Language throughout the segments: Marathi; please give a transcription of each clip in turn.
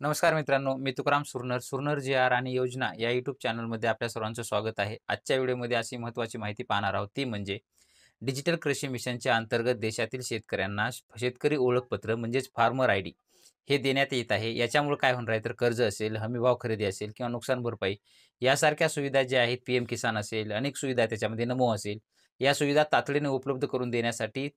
नमस्कार मित्रांनो, मी तुकाराम सुरनर, सुरनर जी आर आणि योजना या यूट्यूब चॅनलमध्ये आपल्या सर्वांचं स्वागत आहे. आजच्या व्हिडिओमध्ये अशी महत्त्वाची माहिती पाहणार आहोत, ती म्हणजे डिजिटल कृषी मिशनच्या अंतर्गत देशातील शेतकऱ्यांना शेतकरी ओळखपत्र म्हणजेच फार्मर आयडी हे देण्यात येत आहे. याच्यामुळे काय होणार आहे तर कर्ज असेल, हमीभाव खरेदी असेल किंवा नुकसान भरपाई यासारख्या सुविधा ज्या आहेत, पी-एम किसान असेल, अनेक सुविधा त्याच्यामध्ये नमो असेल, या सुविधा तातडीने उपलब्ध करून देण्यासाठी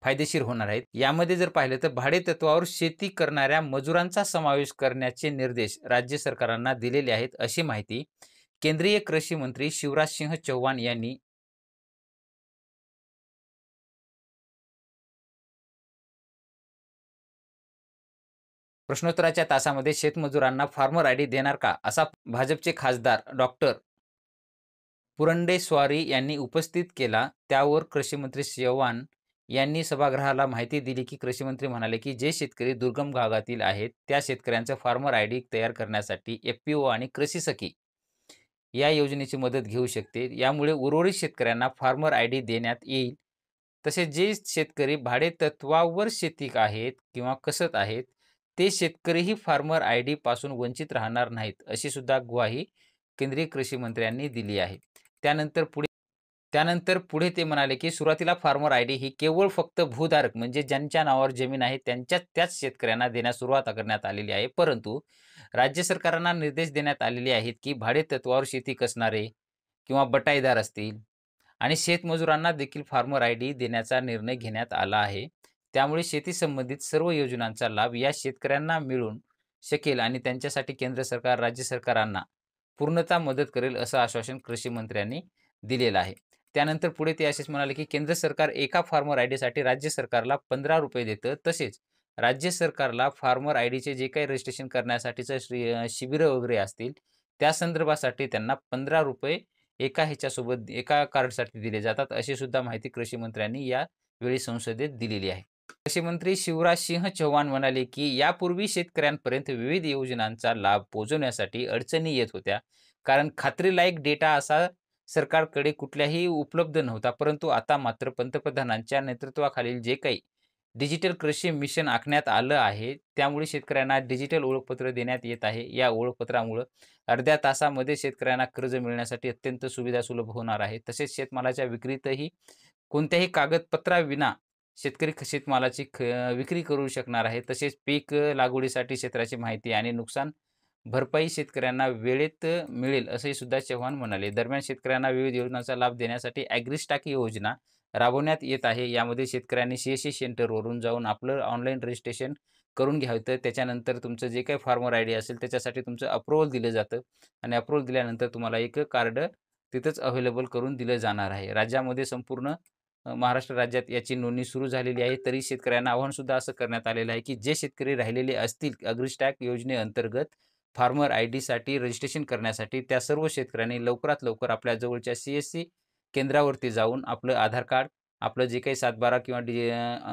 फायदेशीर होणार आहेत. यामध्ये जर पाहिलं तर भाडेतत्वावर शेती करणाऱ्या मजुरांचा समावेश करण्याचे निर्देश राज्य सरकारांना दिलेले आहेत, अशी माहिती केंद्रीय कृषी मंत्री शिवराज सिंह चौहान यांनी प्रश्नोत्तराच्या तासामध्ये शेतमजुरांना फार्मर आयडी देणार का? असा भाजपचे खासदार डॉक्टर पुरंदेस्वारी यांनी उपस्थित केला. त्यावर कृषी मंत्री चव्हाण यांनी सभागृहाला माहिती दिली, की कृषी मंत्री म्हणाले, की जे शेतकरी दुर्गम भागातील आहेत, त्या शेतकऱ्यांचं फार्मर आयडी तयार करण्यासाठी एफ-पी-ओ आणि कृषी सखी या योजनेची मदत घेऊ शकते. यामुळे उर्वरित शेतकऱ्यांना फार्मर आयडी देण्यात येईल. तसेच जे शेतकरी भाडेतत्वावर शेती आहेत किंवा कसत आहेत, ते शेतकरीही फार्मर आयडीपासून वंचित राहणार नाहीत, अशी सुद्धा ग्वाही केंद्रीय कृषी मंत्र्यांनी दिली आहे. त्यानंतर पुढे त्यानंतर पुढे ते म्हणाले, की सुरुवातीला फार्मर आयडी ही केवळ फक्त भूधारक म्हणजे ज्यांच्या नावावर जमीन आहे त्याच शेतकऱ्यांना देण्यास सुरुवात करण्यात आलेली आहे. परंतु राज्य सरकारांना निर्देश देण्यात आलेले आहेत, की भाडेतत्वावर शेती कसणारे किंवा बटाईदार असतील आणि शेतमजुरांना देखील फार्मर आयडी देण्याचा निर्णय घेण्यात आला आहे. त्यामुळे शेती संबंधित सर्व योजनांचा लाभ या शेतकऱ्यांना मिळून शकेल आणि त्यांच्यासाठी केंद्र सरकार, राज्य सरकारांना पूर्णतः मदत करेल, असं आश्वासन कृषी मंत्र्यांनी दिलेलं आहे. त्यानंतर पुढे ते असेच म्हणाले, की केंद्र सरकार एका फार्मर आयडीसाठी राज्य सरकारला ₹15 देतं. तसेच राज्य सरकारला फार्मर आयडीचे जे काही रजिस्ट्रेशन करण्यासाठीचं शिबिरं वगैरे असतील, त्या संदर्भासाठी त्यांना ₹15 एका ह्याच्यासोबत एका कार्डसाठी दिले जातात, अशी सुद्धा माहिती कृषी मंत्र्यांनी यावेळी संसदेत दिलेली आहे. कृषी मंत्री शिवराज सिंह चौहान म्हणाले, की यापूर्वी शेतकऱ्यांपर्यंत विविध योजनांचा लाभ पोहोचवण्यासाठी अडचणी येत होत्या. कारण खात्रीलायक डेटा असा सरकारकडे कुठल्याही उपलब्ध नव्हता. परंतु आता मात्र पंतप्रधानांच्या नेतृत्वाखालील जे काही डिजिटल कृषी मिशन आखण्यात आलं आहे, त्यामुळे शेतकऱ्यांना डिजिटल ओळखपत्र देण्यात येत आहे. या ओळखपत्रामुळं अर्ध्या तासामध्ये शेतकऱ्यांना कर्ज मिळण्यासाठी अत्यंत सुविधा सुलभ होणार आहे. तसेच शेतमालाच्या विक्रीतही कोणत्याही कागदपत्राविना शेतकरी शेतमालाची विक्री करू शकणार आहे. तसेच पीक लागवडीसाठी क्षेत्राची माहिती आणि नुकसान भरपाई शेतकऱ्यांना वेळेत मिळेल, असंही सुद्धा चव्हाण म्हणाले. दरम्यान शेतकऱ्यांना विविध योजनांचा लाभ देण्यासाठी ॲग्रीस्टाक ही योजना राबवण्यात येत आहे. यामध्ये शेतकऱ्यांनी सी-एस-सी सेंटरवरून जाऊन आपलं ऑनलाईन रजिस्ट्रेशन करून घ्यावं. त्याच्यानंतर तुमचं जे काही फार्मर आयडी असेल त्याच्यासाठी तुमचं अप्रूव्हल दिलं जातं आणि अप्रूव्हल दिल्यानंतर तुम्हाला एक कार्ड तिथंच अवेलेबल करून दिलं जाणार आहे. राज्यामध्ये संपूर्ण महाराष्ट्र राज्यात याची नोंदणी सुरू झालेली आहे. तरी शेतकऱ्यांना आव्हानसुद्धा असं करण्यात आलेलं आहे, की जे शेतकरी राहिलेले असतील ॲग्रीस्टॅक योजनेअंतर्गत फार्मर आयडीसाठी रजिस्ट्रेशन करण्यासाठी, त्या सर्व शेतकऱ्यांनी लवकरात लवकर आपल्या जवळच्या सी-एस-सी केंद्रावरती जाऊन आपलं आधार कार्ड, आपलं जे काही 7/12 किंवा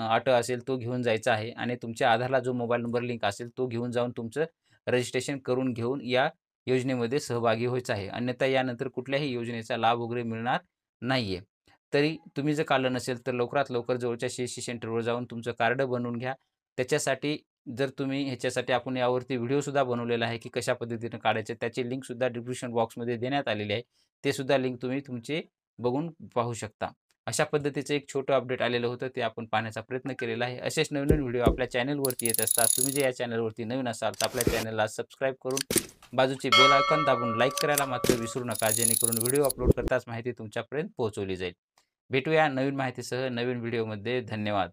8 असेल तो घेऊन जायचा आहे आणि तुमच्या आधारला जो मोबाईल नंबर लिंक असेल तो घेऊन जाऊन तुमचं रजिस्ट्रेशन करून घेऊन या योजनेमध्ये सहभागी व्हायचं आहे. अन्यथा यानंतर कुठल्याही योजनेचा लाभ वगैरे मिळणार नाहीये. तरी तुम्ही जर काढलं नसेल तर लवकरात लवकर जवळच्या सी-एस-सी सेंटरवर जाऊन तुमचं कार्ड बनवून घ्या. त्याच्यासाठी जर तुम्ही ह्याच्यासाठी आपण यावरती व्हिडिओसुद्धा बनवलेला आहे, की कशा पद्धतीनं काढायचं. त्याची लिंकसुद्धा डिस्क्रिप्शन बॉक्समध्ये देण्यात आलेली आहे. ते सुद्धा लिंक तुम्ही तुमचे बघून पाहू शकता. अशा पद्धतीचं एक छोटं अपडेट आलेलं होतं, ते आपण पाहण्याचा प्रयत्न केलेला आहे. असेच नवीन व्हिडिओ आपल्या चॅनलवरती येत असतात. तुम्ही जर या चॅनलवरती नवीन असाल तर आपल्या चॅनलला सबस्क्राईब करून बाजूचे बेल आयकॉन दाबून लाईक करायला मात्र विसरू नका, जेणेकरून व्हिडिओ अपलोड करताच माहिती तुमच्यापर्यंत पोहोचवली जाईल. भेटूया नवीन माहितीसह नवीन व्हिडिओमध्ये. धन्यवाद.